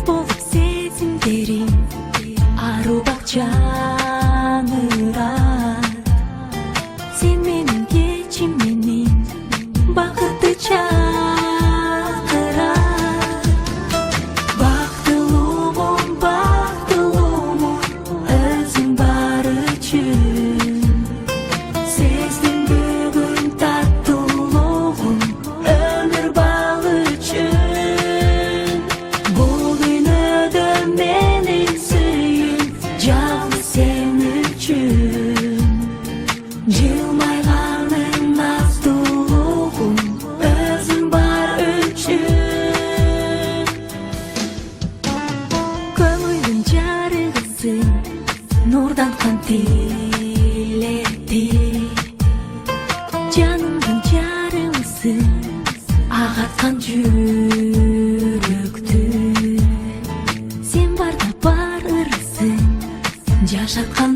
болуп сезимдерим ару бакчаңырат. Сен менин кечим менин бакытты чакырат. Бактылуумун өзүң бар үчүн. Сездим бүгүн таттуулугун өмүр бал үчүн. Бул дүйнөдө менин сүйүм жалгыз сен үчүн. Жылмайганың наздуулугун өзүң бар үчүн. Көңүлдүн жарыгысың нурдан кантилети. Жанымдын жарымысың агаткан жүрөктү. Сен барда бар ырысың жашаткан